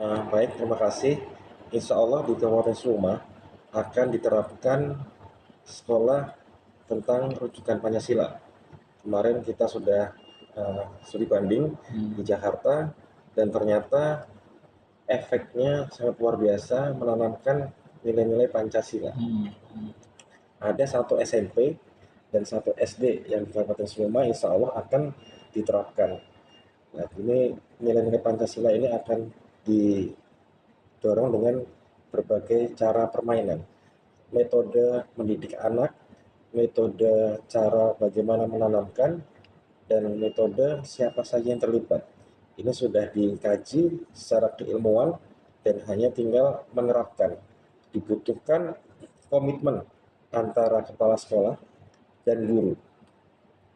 Baik, terima kasih. Insya Allah di Kabupaten Suma akan diterapkan sekolah tentang rujukan Pancasila. Kemarin kita sudah studi banding di Jakarta dan ternyata efeknya sangat luar biasa menanamkan nilai-nilai Pancasila. Ada satu SMP dan satu SD yang di Kabupaten Suma insya Allah akan diterapkan. Nah, ini nilai-nilai Pancasila ini akan didorong dengan berbagai cara permainan, metode mendidik anak, metode cara bagaimana menanamkan, dan metode siapa saja yang terlibat. Ini sudah dikaji secara keilmuan dan hanya tinggal menerapkan. Dibutuhkan komitmen antara kepala sekolah dan guru.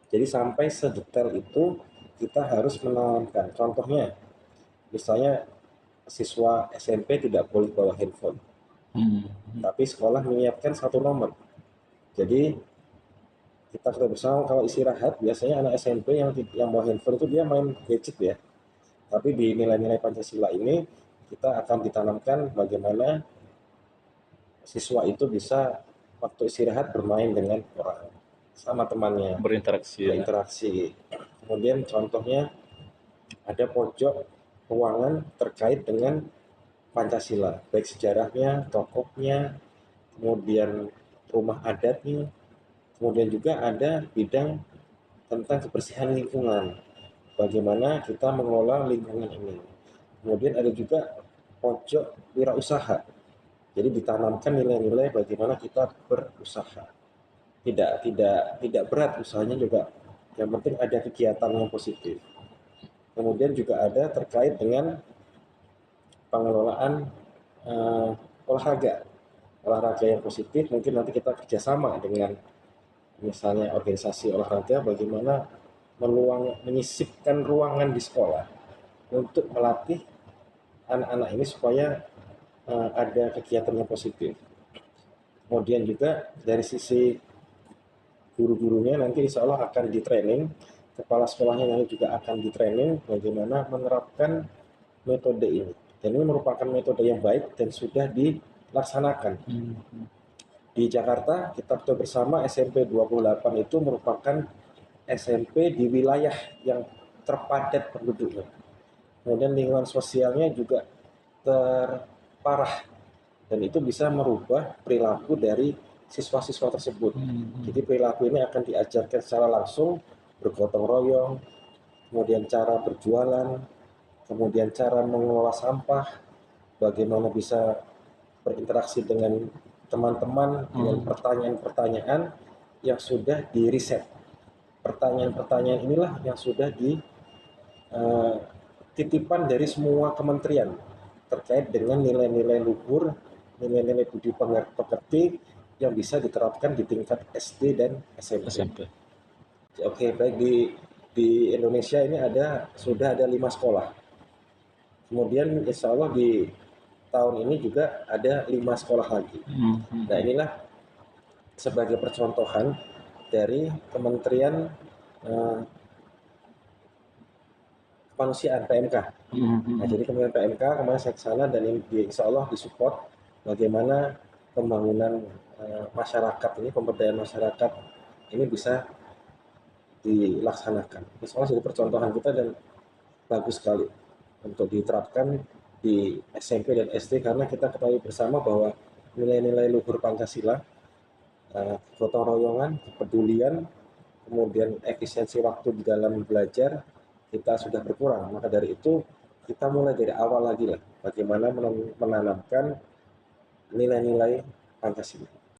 Jadi sampai sedetail itu kita harus menanamkan. Contohnya, misalnya siswa SMP tidak boleh bawa handphone, tapi sekolah menyiapkan satu nomor. Jadi kita ketahui bersama kalau istirahat biasanya anak SMP yang bawa handphone itu dia main gadget ya. Tapi di nilai-nilai Pancasila ini kita akan ditanamkan bagaimana siswa itu bisa waktu istirahat bermain dengan orang sama temannya, Berinteraksi ya. Kemudian contohnya ada pojok ruangan terkait dengan Pancasila, baik sejarahnya, tokohnya, kemudian rumah adatnya, kemudian juga ada bidang tentang kebersihan lingkungan, bagaimana kita mengelola lingkungan ini. Kemudian ada juga pojok wirausaha, jadi ditanamkan nilai-nilai bagaimana kita berusaha. Tidak berat usahanya juga, yang penting ada kegiatan yang positif. Kemudian juga ada terkait dengan pengelolaan olahraga yang positif. Mungkin nanti kita kerjasama dengan misalnya organisasi olahraga, bagaimana menyisipkan ruangan di sekolah untuk melatih anak-anak ini supaya ada kegiatan yang positif. Kemudian juga dari sisi guru-gurunya nanti insya Allah akan di-training, kepala sekolahnya nanti juga akan di-training bagaimana menerapkan metode ini. Dan ini merupakan metode yang baik dan sudah dilaksanakan. Di Jakarta, kita ketahui bersama SMP 28 itu merupakan SMP di wilayah yang terpadat penduduknya. Kemudian lingkungan sosialnya juga terparah. Dan itu bisa merubah perilaku dari siswa-siswa tersebut. Jadi perilaku ini akan diajarkan secara langsung, bergotong royong, kemudian cara berjualan, kemudian cara mengelola sampah, bagaimana bisa berinteraksi dengan teman-teman dengan pertanyaan-pertanyaan yang sudah di riset. Pertanyaan-pertanyaan inilah yang sudah titipan dari semua kementerian terkait dengan nilai-nilai luhur, nilai-nilai budi pekerti yang bisa diterapkan di tingkat SD dan SMP. Oke, baik, di Indonesia ini sudah ada 5 sekolah. Kemudian insya Allah di tahun ini juga ada 5 sekolah lagi. Nah, inilah sebagai percontohan dari Kementerian Kemanusiaan PMK. Nah, jadi Kementerian PMK kemarin saya ke sana dan insya Allah disupport bagaimana pembangunan masyarakat ini, pemberdayaan masyarakat ini bisa dilaksanakan. Insya Allah jadi percontohan kita dan bagus sekali untuk diterapkan di SMP dan SD karena kita ketahui bersama bahwa nilai-nilai luhur Pancasila, gotong royongan, kepedulian, kemudian efisiensi waktu di dalam belajar kita sudah berkurang. Maka dari itu kita mulai dari awal lagi lah bagaimana menanamkan nilai-nilai Pancasila.